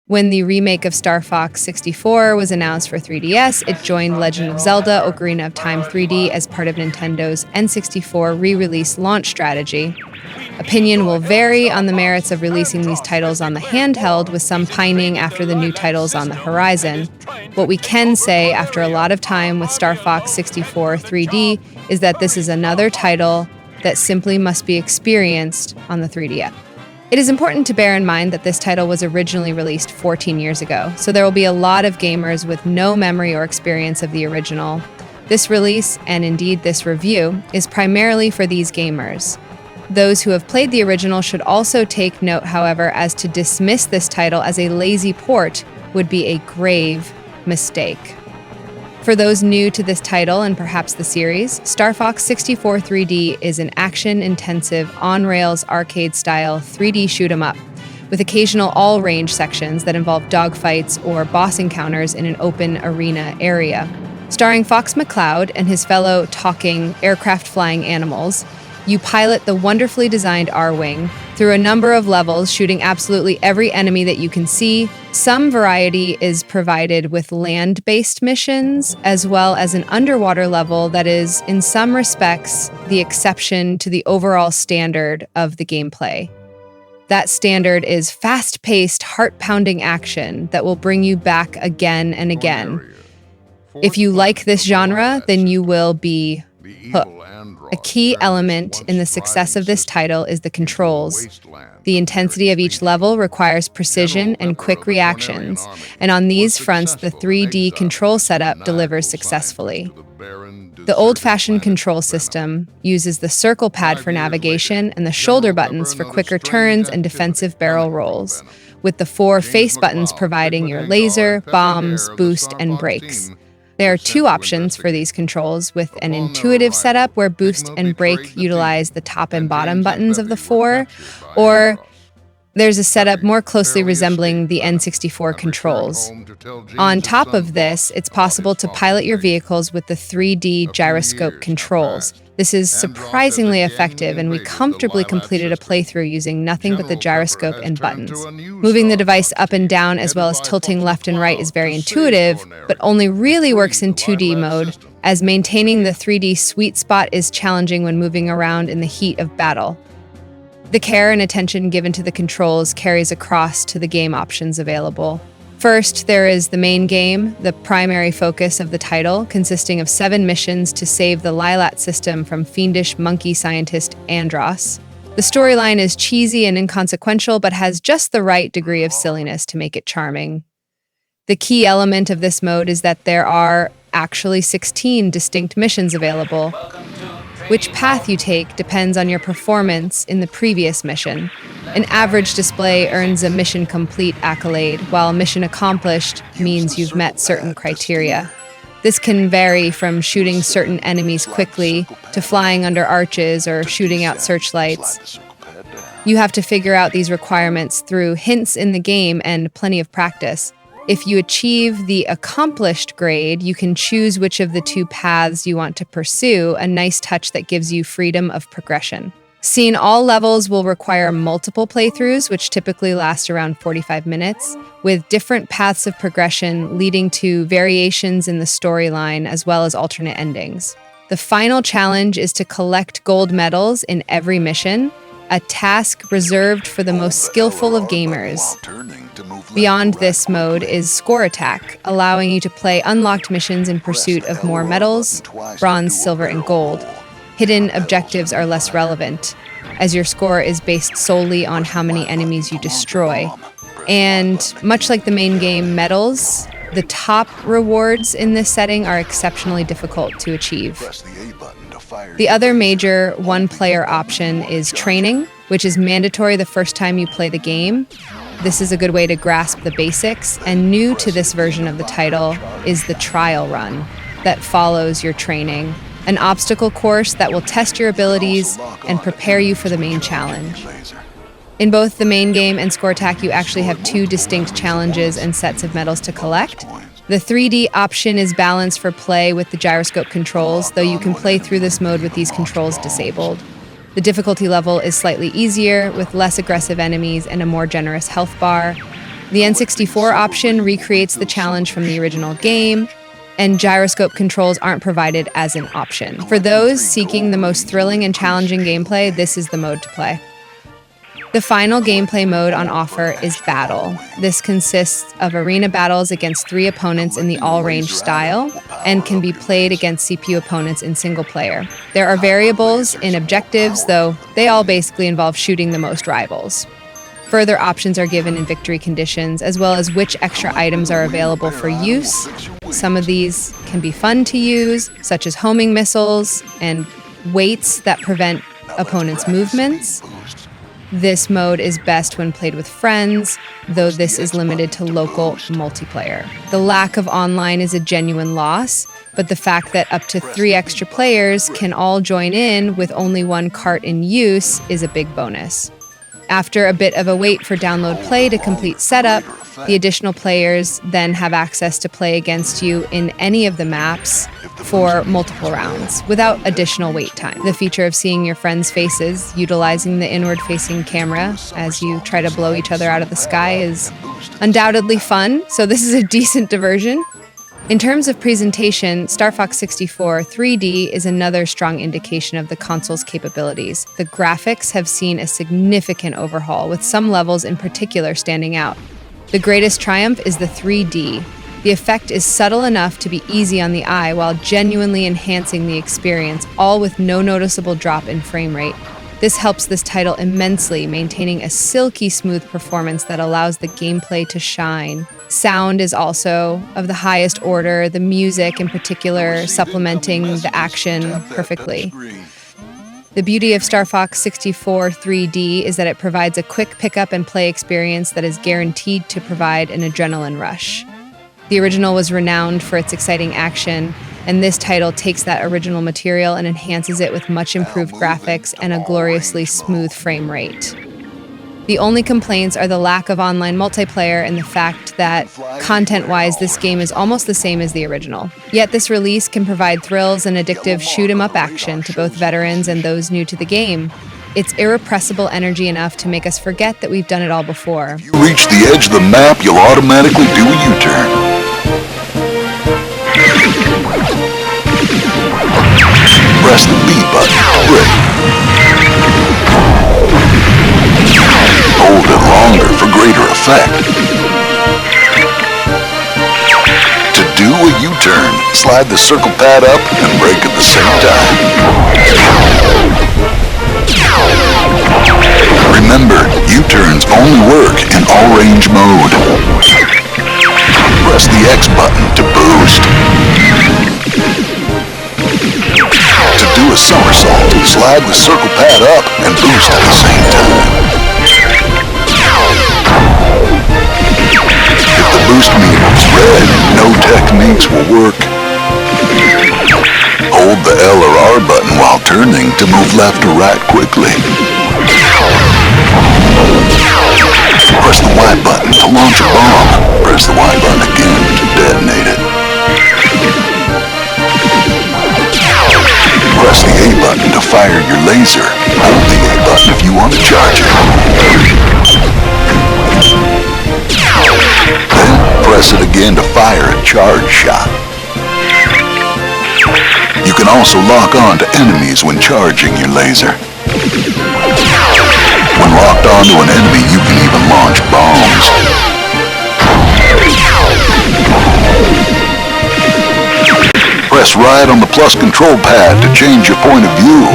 When the remake of Star Fox 64 was announced for 3DS, it joined Legend of Zelda Ocarina of Time 3D as part of Nintendo's N64 re-release launch strategy. Opinion will vary on the merits of releasing these titles on the handheld, with some pining after the new titles on the horizon. What we can say after a lot of time with Star Fox 64 3D is that this is another title that simply must be experienced on the 3DS. It is important to bear in mind that this title was originally released 14 years ago, so there will be a lot of gamers with no memory or experience of the original. This release, and indeed this review, is primarily for these gamers. Those who have played the original should also take note, however, as to dismiss this title as a lazy port would be a grave mistake. For those new to this title and perhaps the series, Star Fox 64 3D is an action-intensive, on-rails, arcade-style 3D shoot-'em-up, with occasional all-range sections that involve dogfights or boss encounters in an open arena area. Starring Fox McCloud and his fellow talking, aircraft-flying animals, you pilot the wonderfully designed Arwing through a number of levels, shooting absolutely every enemy that you can see. Some variety is provided with land-based missions, as well as an underwater level that is, in some respects, the exception to the overall standard of the gameplay. That standard is fast-paced, heart-pounding action that will bring you back again and again. If you like this genre, then you will be hooked. A key element in the success of this title is the controls. The intensity of each level requires precision and quick reactions, and on these fronts, the 3D control setup delivers successfully. The old-fashioned control system uses the circle pad for navigation and the shoulder buttons for quicker turns and defensive barrel rolls, with the 4 face buttons providing your laser, bombs, boost, and brakes. There are 2 options for these controls, with an intuitive setup where boost and brake utilize the top and bottom buttons of the 4, or there's a setup more closely resembling the N64 controls. On top of this, it's possible to pilot your vehicles with the 3D gyroscope controls. This is surprisingly effective, and we comfortably completed a playthrough using nothing but the gyroscope and buttons. Moving the device up and down as well as tilting left and right is very intuitive, but only really works in 2D mode, as maintaining the 3D sweet spot is challenging when moving around in the heat of battle. The care and attention given to the controls carries across to the game options available. First, there is the main game, the primary focus of the title, consisting of 7 missions to save the Lilat system from fiendish monkey scientist Andros. The storyline is cheesy and inconsequential, but has just the right degree of silliness to make it charming. The key element of this mode is that there are actually 16 distinct missions available. Which path you take depends on your performance in the previous mission. An average display earns a mission complete accolade, while mission accomplished means you've met certain criteria. This can vary from shooting certain enemies quickly to flying under arches or shooting out searchlights. You have to figure out these requirements through hints in the game and plenty of practice. If you achieve the accomplished grade, you can choose which of the 2 paths you want to pursue, a nice touch that gives you freedom of progression. Seeing all levels will require multiple playthroughs, which typically last around 45 minutes, with different paths of progression leading to variations in the storyline as well as alternate endings. The final challenge is to collect gold medals in every mission, a task reserved for the most skillful of gamers. Beyond this mode is Score Attack, allowing you to play unlocked missions in pursuit of more medals, bronze, silver, and gold. Hidden objectives are less relevant, as your score is based solely on how many enemies you destroy. And much like the main game medals, the top rewards in this setting are exceptionally difficult to achieve. The other major one-player option is training, which is mandatory the first time you play the game. This is a good way to grasp the basics, and new to this version of the title is the trial run that follows your training, an obstacle course that will test your abilities and prepare you for the main challenge. In both the main game and Score Attack, you actually have 2 distinct challenges and sets of medals to collect. The 3D option is balanced for play with the gyroscope controls, though you can play through this mode with these controls disabled. The difficulty level is slightly easier, with less aggressive enemies and a more generous health bar. The N64 option recreates the challenge from the original game, and gyroscope controls aren't provided as an option. For those seeking the most thrilling and challenging gameplay, this is the mode to play. The final gameplay mode on offer is Battle. This consists of arena battles against 3 opponents in the all-range style and can be played against CPU opponents in single player. There are variables in objectives, though they all basically involve shooting the most rivals. Further options are given in victory conditions, as well as which extra items are available for use. Some of these can be fun to use, such as homing missiles and weights that prevent opponents' movements. This mode is best when played with friends, though this is limited to local multiplayer. The lack of online is a genuine loss, but the fact that up to 3 extra players can all join in with only 1 cart in use is a big bonus. After a bit of a wait for download play to complete setup, the additional players then have access to play against you in any of the maps for multiple rounds without additional wait time. The feature of seeing your friends' faces, utilizing the inward-facing camera as you try to blow each other out of the sky, is undoubtedly fun, so this is a decent diversion. In terms of presentation, Star Fox 64 3D is another strong indication of the console's capabilities. The graphics have seen a significant overhaul, with some levels in particular standing out. The greatest triumph is the 3D. The effect is subtle enough to be easy on the eye while genuinely enhancing the experience, all with no noticeable drop in frame rate. This helps this title immensely, maintaining a silky smooth performance that allows the gameplay to shine. Sound is also of the highest order, the music in particular supplementing the action perfectly. The beauty of Star Fox 64 3D is that it provides a quick pick-up and play experience that is guaranteed to provide an adrenaline rush. The original was renowned for its exciting action, and this title takes that original material and enhances it with much improved graphics and a gloriously smooth frame rate. The only complaints are the lack of online multiplayer and the fact that, content-wise, this game is almost the same as the original. Yet this release can provide thrills and addictive shoot-'em-up action to both veterans and those new to the game. It's irrepressible energy enough to make us forget that we've done it all before. If you reach the edge of the map, you'll automatically do a U-turn. Press the B button to brake. Hold it longer for greater effect. To do a U-turn, slide the circle pad up and brake at the same time. Remember, U-turns only work in all-range mode. Press the X button to boost. To do a somersault, slide the circle pad up and boost at the same time. If the boost meter is red, no techniques will work. Hold the L or R button while turning to move left or right quickly. Press the Y button to launch a bomb. Press the Y button again to detonate it. Press the A button to fire your laser. Hold the A button if you want to charge it. Then press it again to fire a charge shot. You can also lock on to enemies when charging your laser. When locked onto an enemy, you can even launch bombs. Press right on the plus control pad to change your point of view.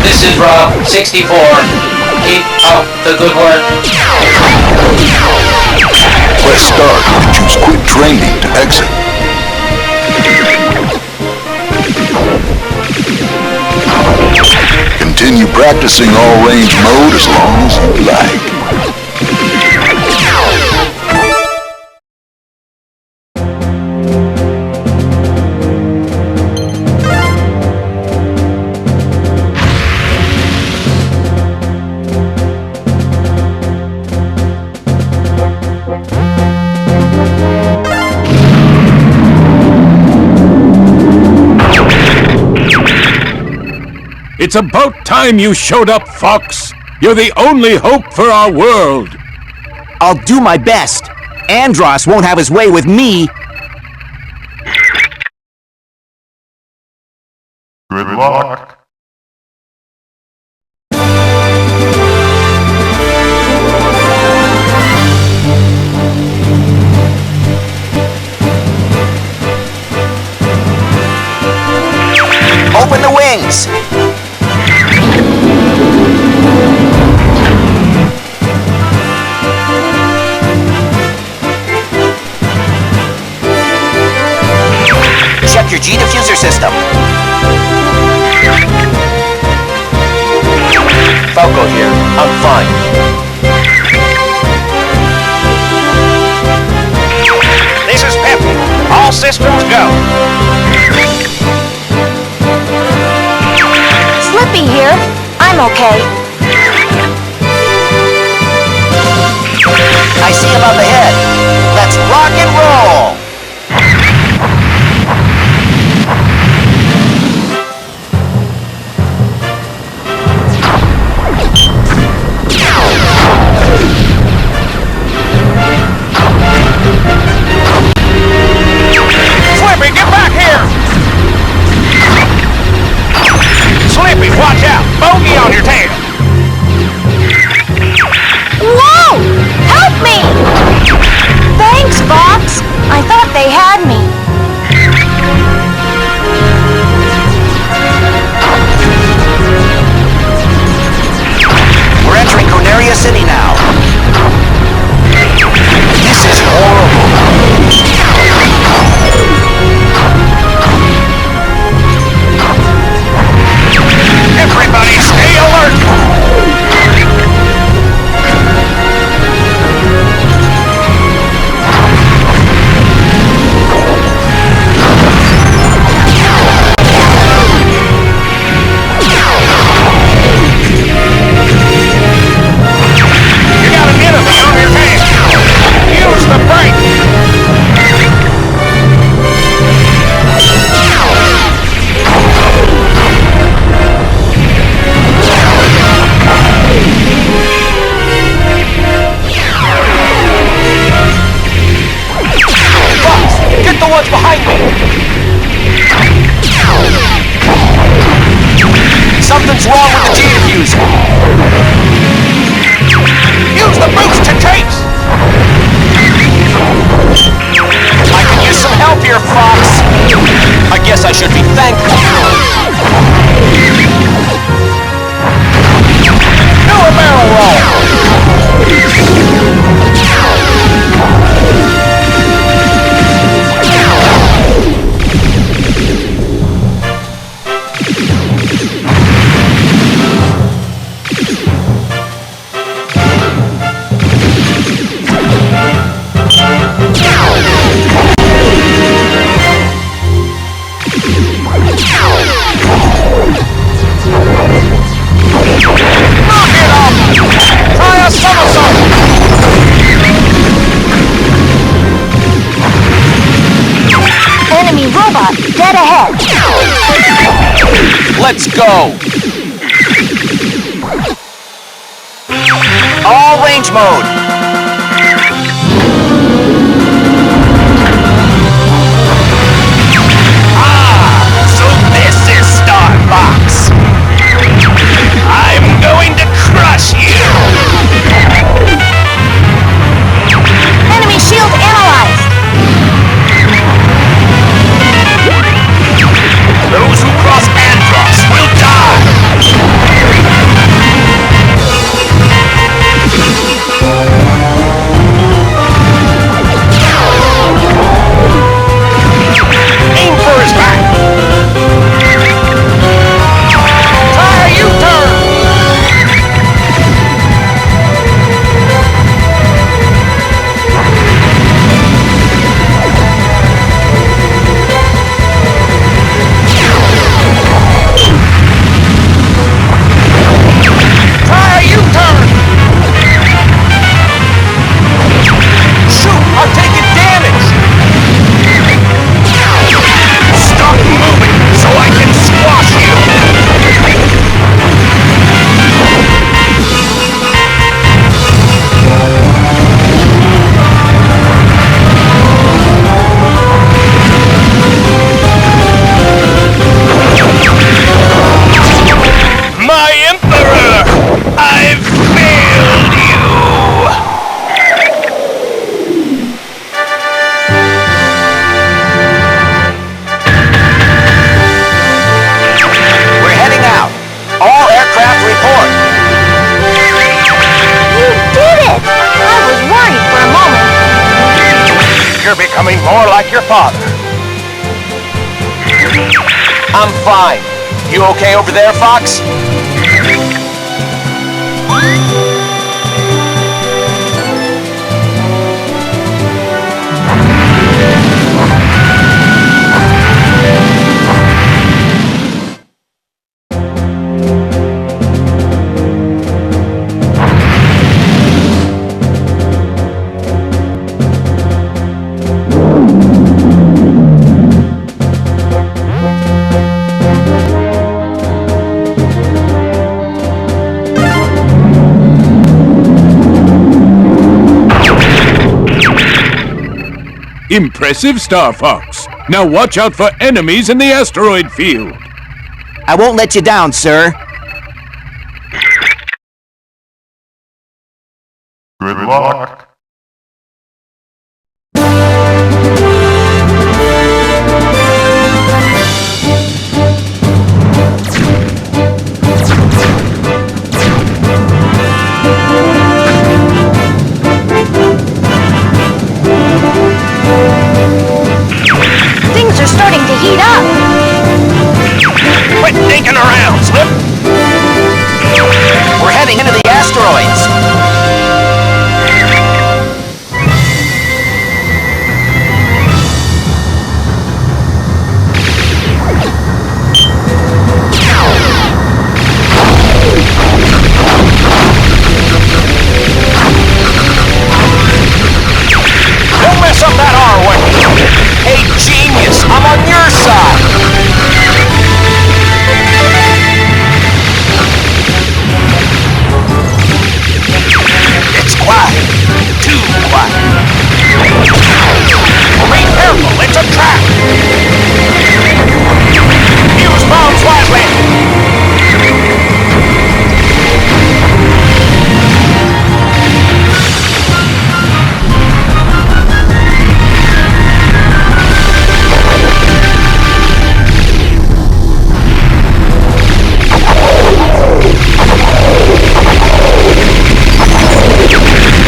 This is Rob, 64. Keep up the good work. Press start and choose quick training to exit. Continue practicing all-range mode as long as you like. It's about time you showed up, Fox. You're the only hope for our world. I'll do my best. Andros won't have his way with me. Good luck. Open the wings! Check your G-diffuser system. Falco here. I'm fine. This is Pep. All systems go. Slippy here. I'm okay. I see him up ahead. Let's rock and roll! Slippy, get back here! Slippy, watch out! Bogey on your tail! Whoa! Help me! Thanks, Fox. I thought they had me. We're entering Corneria City now. This is horrible. Everybody stay alert! You got an enemy on your tail! Use the brake! Fox, get the ones behind me! Something's wrong with the G-diffuser. Use the boost to chase! I could use some help here, Fox. I guess I should be thankful. Do a barrel roll! Knock it off! Try a somersault! Enemy robot dead ahead. Let's go! All range mode! So this is Star Fox. I'm going to crush you. Enemy shield analyzed. Those who cross Andros will die. becoming more like your father. I'm fine. You okay over there, Fox? Impressive, Star Fox. Now watch out for enemies in the asteroid field. I won't let you down, sir. Good luck. Things are starting to heat up. Quit dinking around, Slip. We're heading into the asteroids. Don't mess up that Arwing. Hey, genius, I'm on your side. It's quiet. Too quiet. Be careful, it's a trap. Use bombs wisely.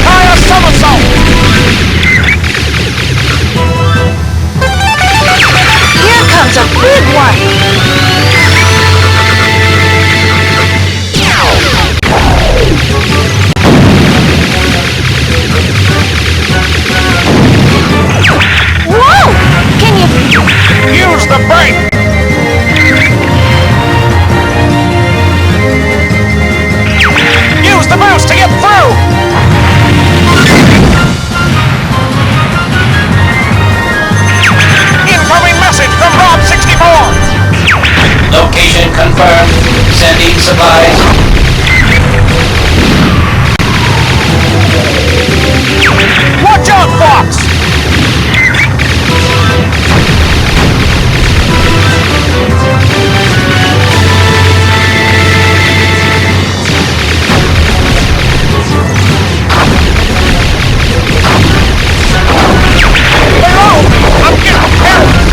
Try a somersault. Here comes a big one. Whoa! Can you... Use the brake. Use the boost to get through. Incoming message from Rob 64. Location confirmed. Sending supplies. Watch out, Fox. Hello, I'm getting careless.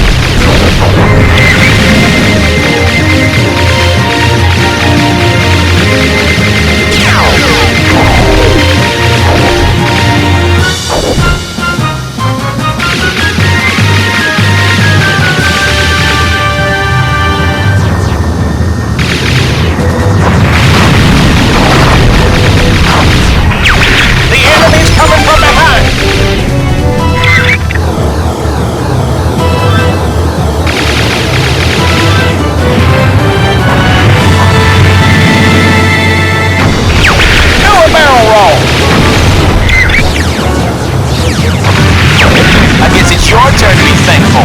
The enemy's coming from behind. Do a barrel roll. I guess it's your turn to be thankful.